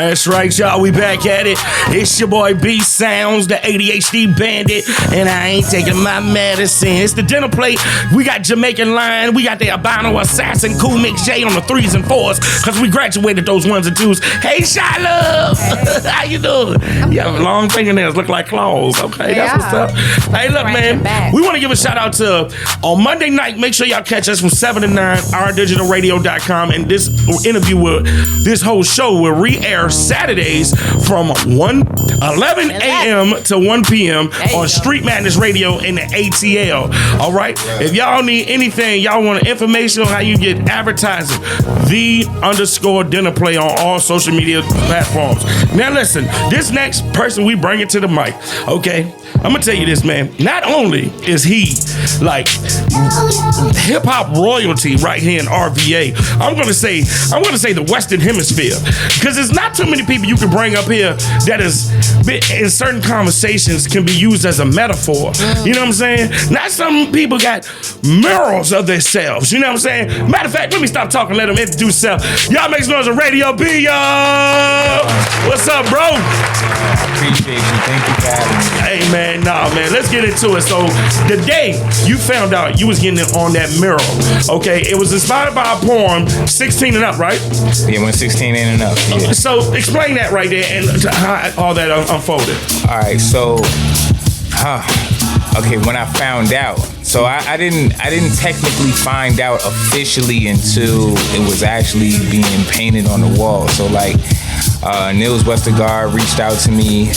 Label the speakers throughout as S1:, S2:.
S1: That's right, y'all. We back at it. It's your boy B Sounds, the ADHD bandit, and I ain't taking my medicine. It's the Dinnerplate. We got Jamaican Lion. We got the albino assassin, Cool Mix J on the 3s and 4s, because we graduated those 1s and 2s. Hey, Shiloh. How you doing? You have long fingernails, look like claws. Okay, that's what's up. Hey, look, man. We want to give a shout out to, on Monday night, make sure y'all catch us from 7 to 9, ourdigitalradio.com, and this interview will, this whole show will re-air Saturdays from 11 a.m. to 1 p.m. on Street Madness Radio in the ATL. All right? If y'all need anything, y'all want information on how you get advertising, _Dinnerplate on all social media platforms. Now listen, this next person we bring it to the mic, okay? I'm gonna tell you this, man. Not only is he like hip hop royalty right here in RVA, I'm gonna say the Western Hemisphere, because there's not too many people you can bring up here that is in certain conversations can be used as a metaphor. You know what I'm saying? Not some people got murals of themselves. You know what I'm saying? Matter of fact, let me stop talking. Let them introduce themselves. Y'all make some noise on Radio B, y'all. What's up, bro?
S2: Appreciate you. Thank you for having me.
S1: Hey, man, nah, man. Let's get into it. So, the day you found out you was getting it on that mural, okay, it was inspired by a poem, 16 and up, right?
S2: Yeah, when 16 and up. Yeah.
S1: So, explain that right there and how all that unfolded.
S2: All right, so, okay, when I found out, so I didn't technically find out officially until it was actually being painted on the wall. So like, Nils Westergaard reached out to me,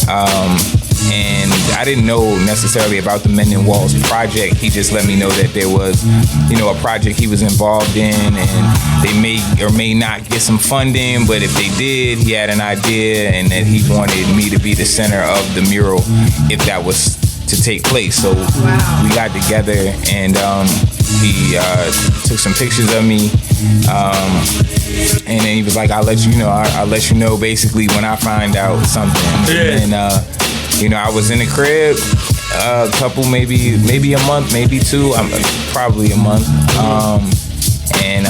S2: and I didn't know necessarily about the Mending Walls project. He just let me know that there was, a project he was involved in, and they may or may not get some funding, but if they did, he had an idea, and that he wanted me to be the center of the mural if that was to take place. So we got together, and he took some pictures of me, and then he was like, I'll let you know basically when I find out something. And I was in the crib a couple, maybe a month, maybe two, probably a month. And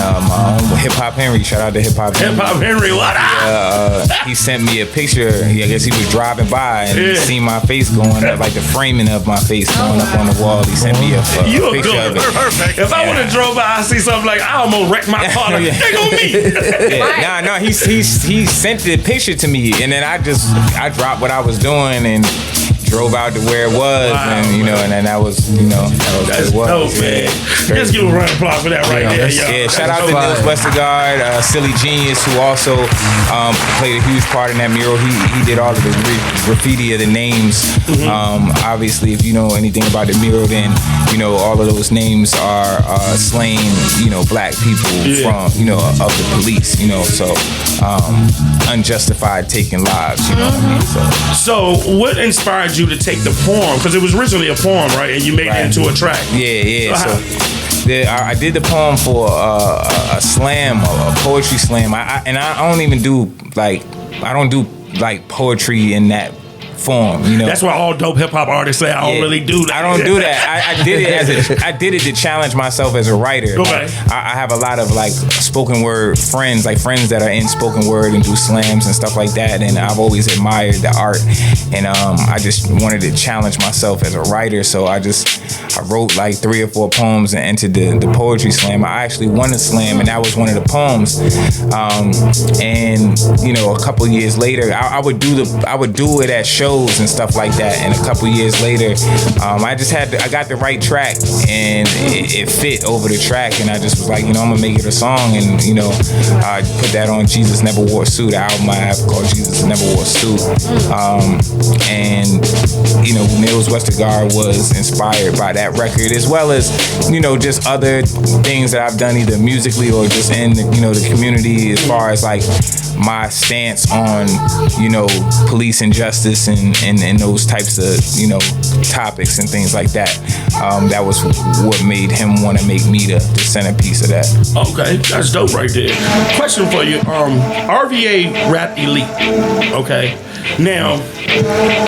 S2: Hip Hop Henry, shout out to Hip Hop Henry.
S1: Hip Hop Henry, what up?
S2: He sent me a picture. I guess he was driving by and he seen my face going up, like the framing of my face going up on the wall. He sent me a picture of it.
S1: Perfect. If I would have drove by, I see something like, I almost wrecked my car. Like, they on me.
S2: No, he sent the picture to me, and then I dropped what I was doing and drove out to where it was, and and then that was
S1: that's dope, man. Just give a round of applause for that right there, yo.
S2: Yeah, shout out to Nils Westergaard, Silly Genius, who also played a huge part in that mural. He did all of the graffiti of the names. Obviously, if you know anything about the mural, then all of those names are slain, black people from of the police, so unjustified taking lives, you know what I mean? So
S1: what inspired you to take the poem? Because it was originally a poem, right? And you made it into a track.
S2: Yeah. So I did the poem for a slam, a poetry slam. I don't even do like poetry in that form,
S1: That's why all dope hip hop artists say I don't really do that.
S2: I don't do that. I did it to challenge myself as a writer.
S1: Okay.
S2: I have a lot of like spoken word friends, like friends that are in spoken word and do slams and stuff like that. And I've always admired the art. And I just wanted to challenge myself as a writer. So I wrote like 3 or 4 poems and entered the poetry slam. I actually won the slam, and that was one of the poems. And a couple years later, I would do it at shows and stuff like that. And a couple years later, I got the right track, and it fit over the track, and I just was like, I'm gonna make it a song, and I put that on Jesus Never Wore a Suit, the album I have called Jesus Never Wore a Suit. And Nils Westergaard was inspired by that record, as well as just other things that I've done either musically or just in the community, as far as like my stance on police injustice and those types of topics and things like that. That was what made him want to make me the centerpiece of that.
S1: Okay, that's dope right there. Question for you, RVA Rap Elite. Okay, now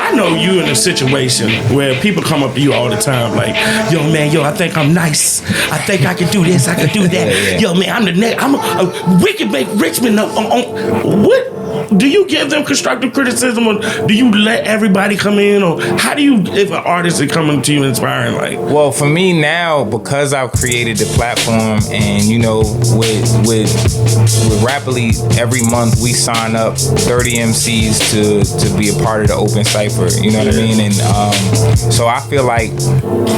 S1: I know you in a situation where people come up to you all the time like, yo man, I think I'm nice, I think I can do this, I can do that. Yo man, I'm the next, we can make Richmond up on what do you give them constructive criticism, or do you let everybody come in, or how do you, if an artist is coming to you inspiring, like?
S2: Well, for me now, because I've created the platform, and you know, with Rapidly, every month we sign up 30 MCs to be a part of the open cypher. You know what I mean? And so I feel like,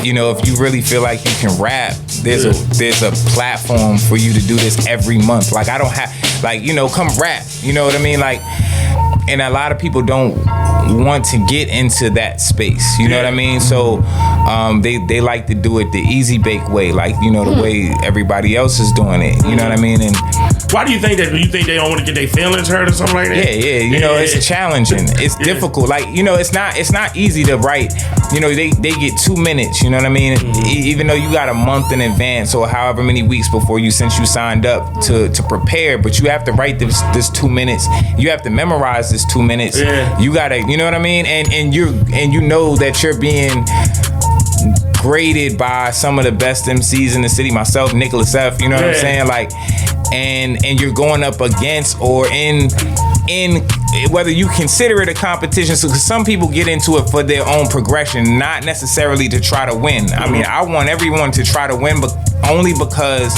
S2: you know, if you really feel like you can rap, there's a platform for you to do this every month. Like, I don't have, like, you know, come rap. You know what I mean? Like, and a lot of people don't want to get into that space. You know what I mean? So they like to do it the easy bake way, like, you know, the way everybody else is doing it. You know what I mean? And
S1: why do you think that? Do you think they don't want to get their feelings hurt or something like that?
S2: Yeah. You know, it's challenging. It's difficult. Like, you know, it's not easy to write. You know, they get 2 minutes. You know what I mean? Even though you got a month in advance or however many weeks before since you signed up to prepare, but you have to write this 2 minutes. You have to memorize this 2 minutes. Yeah. You gotta, you know what I mean? And you know that you're being graded by some of the best MCs in the city. Myself, Nicholas F. You know what I'm saying? Like, and you're going up against or in whether you consider it a competition. So, 'cause some people get into it for their own progression, not necessarily to try to win. I mean, I want everyone to try to win, but only because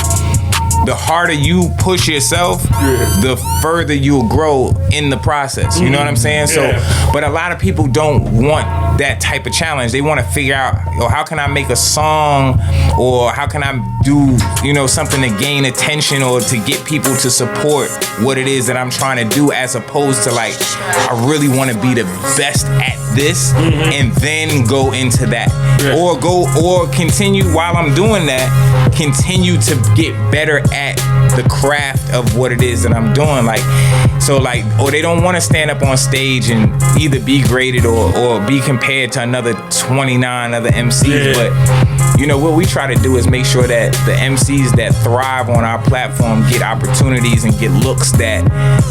S2: the harder you push yourself, the further you'll grow in the process. You know what I'm saying? So, but a lot of people don't want that type of challenge. They want to figure out, how can I make a song, or how can I do, you know, something to gain attention or to get people to support what it is that I'm trying to do, as opposed to like, I really want to be the best at this and then go into that. Or continue while I'm doing that, continue to get better at the craft of what it is that I'm doing. Like, so like, or they don't want to stand up on stage and either be graded or be compared to another 29 other MCs. But you know, what we try to do is make sure that the MCs that thrive on our platform get opportunities and get looks that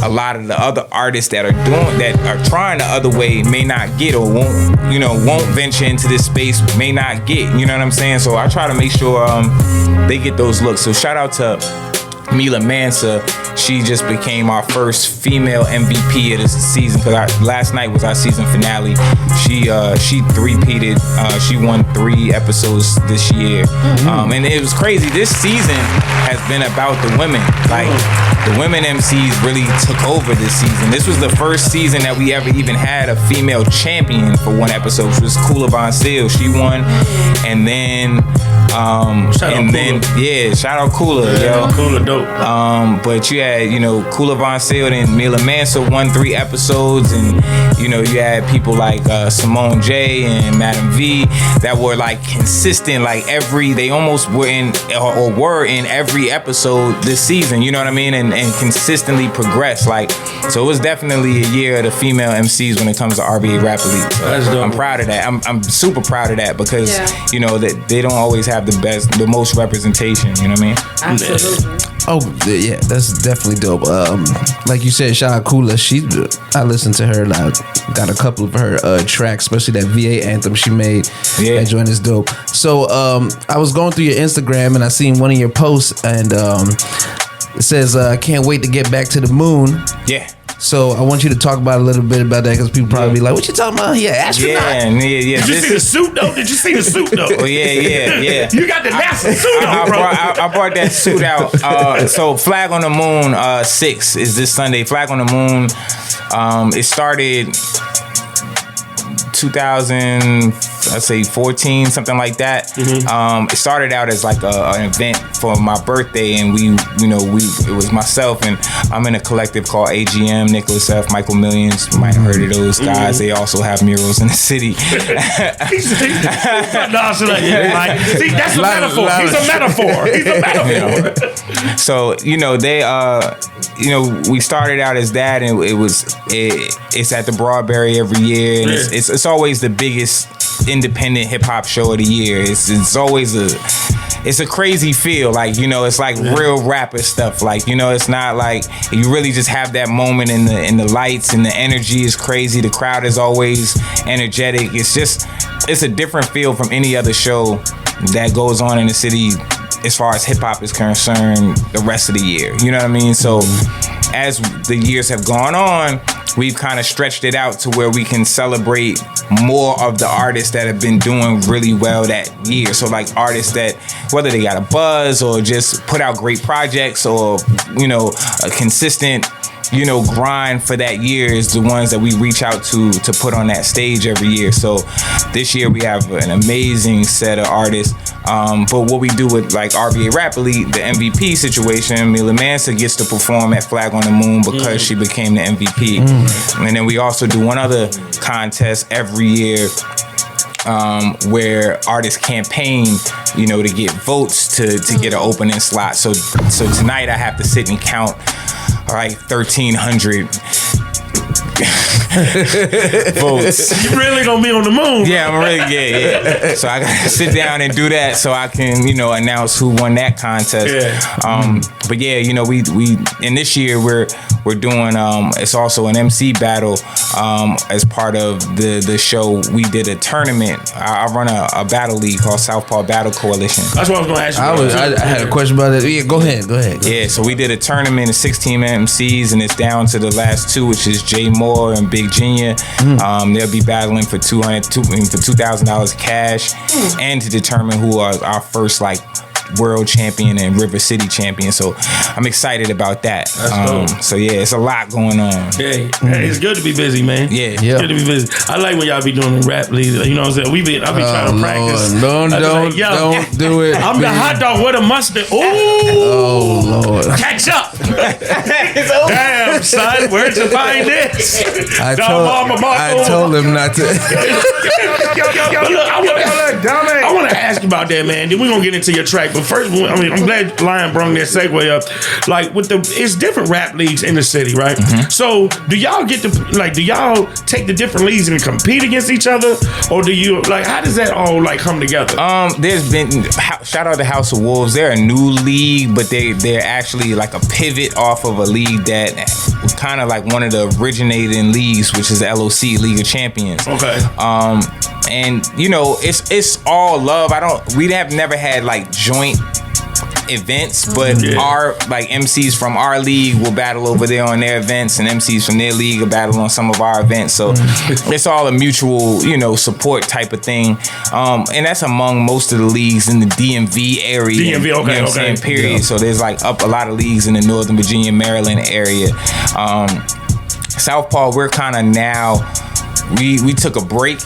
S2: a lot of the other artists that are trying the other way may not get, or won't venture into this space, may not get. You know what I'm saying? So I try to make sure they get those looks. So shout out to Mila Mansa. She just became our first female MVP of this season, because last night was our season finale. She three-peated. She won 3 episodes this year. And it was crazy. This season has been about the women. Like, the women MCs really took over this season. This was the first season that we ever even had a female champion for one episode, which was Kula Von Seal. She won. And then shout out Kula, yo.
S1: Kula dope.
S2: But you had, you know, Kula Von Seal and Mila Mansa won 3 episodes, and you know, you had people like Simone J and Madam V that were like consistent, like they almost were in every episode this season, you know what I mean, and consistently progressed. Like, so it was definitely a year of the female MCs when it comes to RBA Rap Elite. So I'm proud of that. I'm super proud of that, because you know that they don't always have the most representation, you know what I mean?
S3: Absolutely.
S4: Oh yeah, that's definitely dope. Like you said, shout out Kula. I listened to her, and I got a couple of her tracks, especially that VA anthem she made. Yeah, that joint is dope. So I was going through your Instagram, and I seen one of your posts, and it says, "I can't wait to get back to the moon."
S2: Yeah.
S4: So I want you to talk about a little bit about that, because people probably be like, "What you talking about? Yeah, astronaut."
S2: Yeah.
S1: Did you see the suit though?
S2: Oh yeah.
S1: You got the NASA suit on, bro.
S2: I brought that suit out. So Flag on the Moon 6 is this Sunday. Flag on the Moon. It started 2014, something like that. It started out as like an event for my birthday, and it was myself, and I'm in a collective called AGM, Nicholas F, Michael Millions. You might have heard of those guys. They also have murals in the city.
S1: See, that's a metaphor. He's a metaphor.
S2: So, you know, they we started out as that, and it's at the Broadberry every year, and it's always the biggest independent hip hop show of the year. It's always a crazy feel, like, you know, it's like real rapper stuff. Like, you know, it's not like you really just have that moment in the lights, and the energy is crazy. The crowd is always energetic. It's a different feel from any other show that goes on in the city as far as hip hop is concerned the rest of the year. You know what I mean? So as the years have gone on, we've kind of stretched it out to where we can celebrate more of the artists that have been doing really well that year. So like artists that, whether they got a buzz or just put out great projects or, you know, a consistent, you know, grind for that year is the ones that we reach out to put on that stage every year. So this year we have an amazing set of artists. But what we do with like RVA Rap Elite, the MVP situation, Mila Mansa gets to perform at Flag on the Moon because she became the MVP. And then we also do one other contest every year where artists campaign, you know, to get votes to get an opening slot. So tonight I have to sit and count like 1,300 votes.
S1: You really gonna be on the moon?
S2: Yeah, I'm really, yeah. So I gotta sit down and do that so I can, you know, announce who won that contest.
S1: Yeah.
S2: But yeah, you know, we and this year we're doing it's also an MC battle as part of the show. We did a tournament. I run a battle league called Southpaw Battle Coalition.
S1: That's what I was gonna ask you.
S4: I had a question about it. Yeah, go ahead.
S2: Yeah, so we did a tournament of 16 MCs, and it's down to the last two, which is Jay Moore and Big Genia. They'll be battling for $2,000 cash, and to determine who are our first like world champion and River City champion. So I'm excited about that. So yeah, it's a lot going on.
S1: Yeah, it's good to be busy, man.
S2: Yeah.
S1: It's good to be busy. I like when y'all be doing the rap league. You know what I'm saying? I be trying to practice.
S4: Don't do it.
S1: I'm the hot dog with a mustard. Ooh.
S4: Oh Lord.
S1: Catch up. Damn, son, where'd you find this?
S4: I told him not to.
S1: I want to ask you about that, man. Then we're going to get into your track. But first, I mean, I'm glad Lion brung that segue up. Like, it's different rap leagues in the city, right? So, do y'all do y'all take the different leagues and compete against each other? Or do you, like, how does that all, like, come together?
S2: There's been, shout out to House of Wolves. They're a new league, but they're actually like a pivot off of a league that was kind of like one of the originating leagues, which is the LOC, League of Champions.
S1: Okay.
S2: And you know, it's all love. We have never had like joint events, but our like MCs from our league will battle over there on their events, and MCs from their league will battle on some of our events. So it's all a mutual, you know, support type of thing. And that's among most of the leagues in the DMV area.
S1: DMV, okay,
S2: you know what I'm saying, period.
S1: Yeah.
S2: So there's like a lot of leagues in the Northern Virginia, Maryland area. Southpaw, we're kind of now, we took a break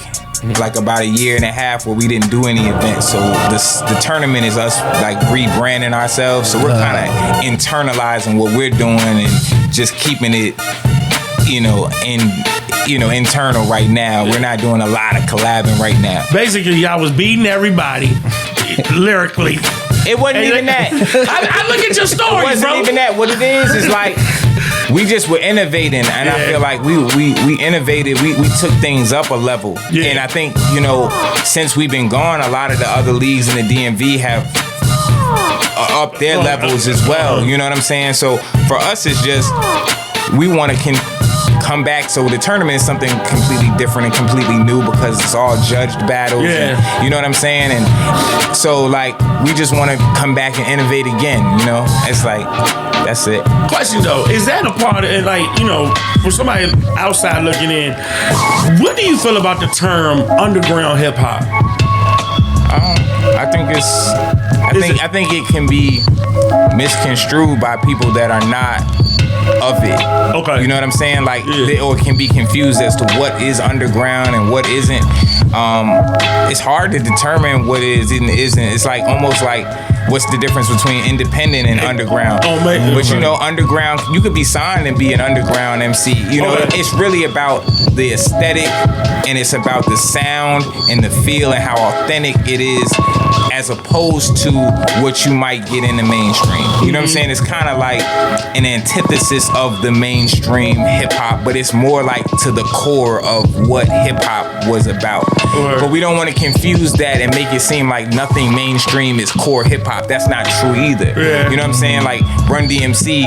S2: like about a year and a half where we didn't do any events. So the tournament is us like rebranding ourselves. So we're kind of internalizing what we're doing and just keeping it, internal right now. We're not doing a lot of collabing right now.
S1: Basically, y'all was beating everybody lyrically.
S2: It wasn't even that.
S1: I look at your story,
S2: It wasn't even that. What it is like we just were innovating, and I feel like we innovated. We took things up a level, and I think since we've been gone, a lot of the other leagues in the DMV have up their levels as well. You know what I'm saying? So for us, it's just we want to come back. So the tournament is something completely different and completely new because it's all judged battles.
S1: Yeah.
S2: And, you know what I'm saying? And so like we just want to come back and innovate again. It's like that's it.
S1: Question though, is that a part of it? Like, for somebody outside looking in, what do you feel about the term underground hip hop?
S2: I think it can be misconstrued by people that are not of it.
S1: Okay.
S2: You know what I'm saying? Like, or it can be confused as to what is underground and what isn't. It's hard to determine what is and isn't. It's like almost like what's the difference between independent and underground?
S1: Oh, man.
S2: But underground, you could be signed and be an underground MC. It's really about the aesthetic and it's about the sound and the feel and how authentic it is as opposed to what you might get in the mainstream. You know what I'm saying? It's kind of like an antithesis of the mainstream hip hop, but it's more like to the core of what hip hop was about. But we don't want to confuse that and make it seem like nothing mainstream is core hip hop. That's not true either.
S1: Yeah.
S2: You know what I'm saying? Like Run DMC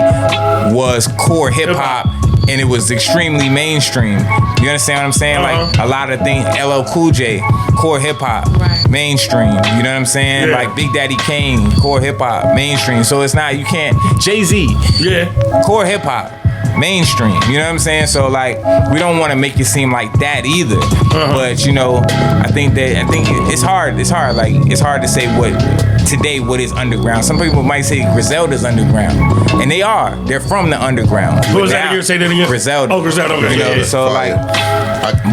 S2: was core hip hop and it was extremely mainstream. You understand what I'm saying? Like a lot of things, LL Cool J, core hip hop, mainstream. You know what I'm saying?
S1: Yeah.
S2: Like Big Daddy Kane, core hip hop, mainstream. So it's not, you can't, Jay-Z, core hip hop, mainstream. You know what I'm saying? So like, we don't want to make it seem like that either. But you know, I think it's hard. It's hard. Like, it's hard to say what is underground. Some people might say Griselda's underground, and they are. They're from the underground.
S1: What was that again? Say that again.
S2: Griselda.
S1: Oh, Griselda. Okay.
S2: You know,
S1: Yeah.
S2: so like,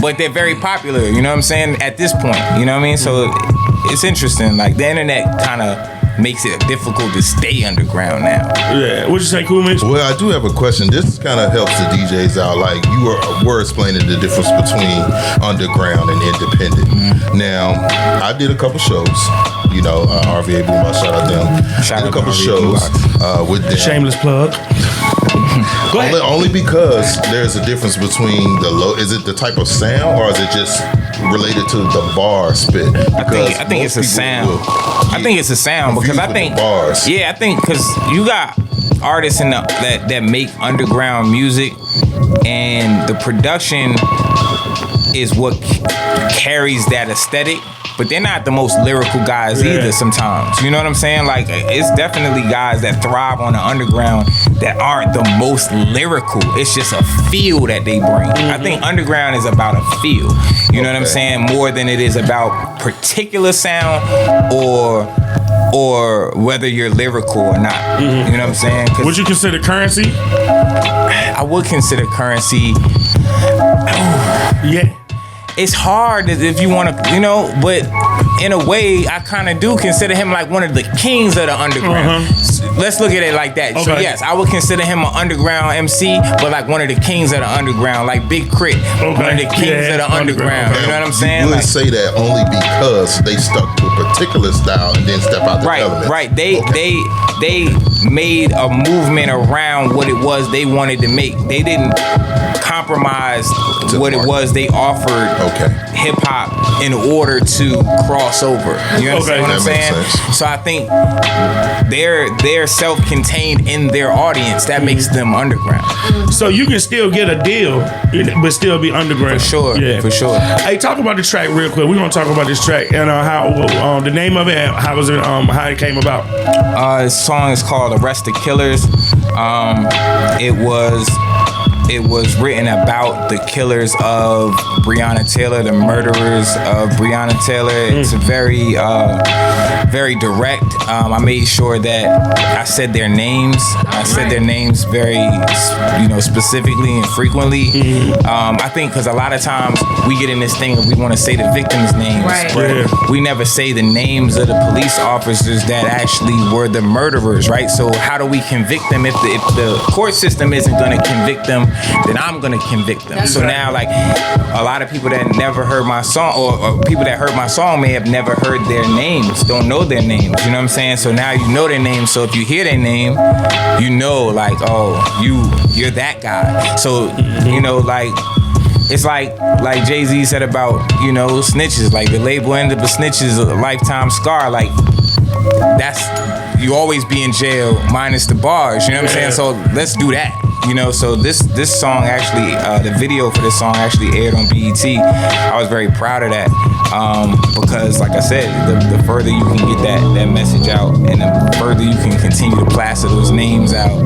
S2: but they're very popular. You know what I'm saying? At this point, you know what I mean? So it's interesting. Like, the internet kind of makes it difficult to stay underground now.
S1: Yeah. What'd you say, Cool Mix?
S3: Well, I do have a question. This kind of helps the DJs out. Like, you were explaining the difference between underground and independent. Now, I did a couple shows. You know, RVA Boombox, shout out them.
S2: Shout
S3: did
S2: out
S3: a couple
S2: to
S3: shows with them.
S1: Shameless plug. Go ahead.
S3: Only because there's a difference between is it the type of sound, or is it just related to the bar spit?
S2: I think it's a sound. I think it's a sound because I think
S3: bars.
S2: Yeah, I think because you got artists that make underground music, and the production is what carries that aesthetic. But they're not the most lyrical guys either sometimes. You know what I'm saying? Like, it's definitely guys that thrive on the underground that aren't the most lyrical. It's just a feel that they bring. I think underground is about a feel. You know what I'm saying? More than it is about particular sound or whether you're lyrical or not. You know what I'm saying?
S1: Would you consider Currency?
S2: I would consider Currency.
S1: Yeah.
S2: It's hard if you want to, you know, but in a way, I kind of do consider him like one of the kings of the underground. Let's look at it like that. Okay. So yes, I would consider him an underground MC, but like one of the kings of the underground, like Big Crit, one of the kings of the underground. You know what I'm saying?
S3: You would say that only because they stuck to a particular style and then step out the element.
S2: Right. They made a movement around what it was they wanted to make. They didn't compromise what it was they offered hip hop in order to cross over. You understand what I'm saying? So I think they're self-contained in their audience. That makes them underground.
S1: So you can still get a deal, but still be underground.
S2: For sure. Yeah, for sure.
S1: Hey, talk about the track real quick. We're gonna talk about this track and how the name of it, and how was it, how it came about.
S2: This song is called "Arrest the Killers." It was written about the killers of Breonna Taylor, the murderers of Breonna Taylor. It's very, very direct. I made sure that I said their names. I said their names very, specifically and frequently. I think because a lot of times we get in this thing and we want to say the victims' names, but we never say the names of the police officers that actually were the murderers, right? So how do we convict them if the court system isn't going to convict them? Then I'm gonna convict them. So now, like, a lot of people that never heard my song, or people that heard my song may have never heard their names, don't know their names. You know what I'm saying? So now you know their names. So if you hear their name, you know, like, oh, you're that guy. So like, it's like Jay-Z said about snitches. Like, the label end of a snitch is a lifetime scar. Like, that's, you always be in jail minus the bars. You know what I'm saying? So let's do that. So this song actually, the video for this song actually aired on BET. I was very proud of that because, like I said, the further you can get that message out, and the further you can continue to plaster those names out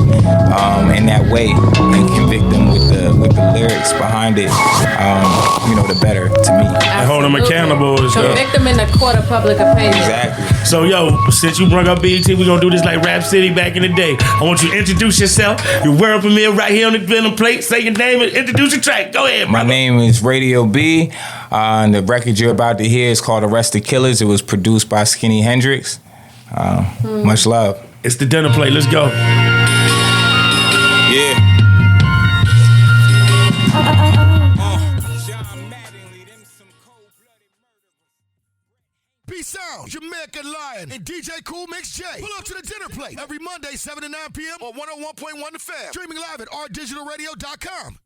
S2: in that way and convict them with the lyrics behind it, the better to me.
S1: And hold them accountable.
S5: Convict them in the court of public opinion.
S2: Exactly.
S1: So, since you brought up BET, we're going to do this like Rap City back in the day. I want you to introduce yourself, your world premiere right here on the Dinnerplate. Say your name and introduce your track. Go ahead, brother.
S2: My name is Radio B. And the record you're about to hear is called Arrest the Killers. It was produced by Skinny Hendrix. Much love.
S1: It's the Dinnerplate. Let's go.
S2: Yeah.
S6: Peace out, Jamaican Lion and DJ Cool Mix J. Pull up to the Dinnerplate every Monday, 7 to 9 p.m. on 101.1 The Fam. Streaming live at ourdigitalradio.com.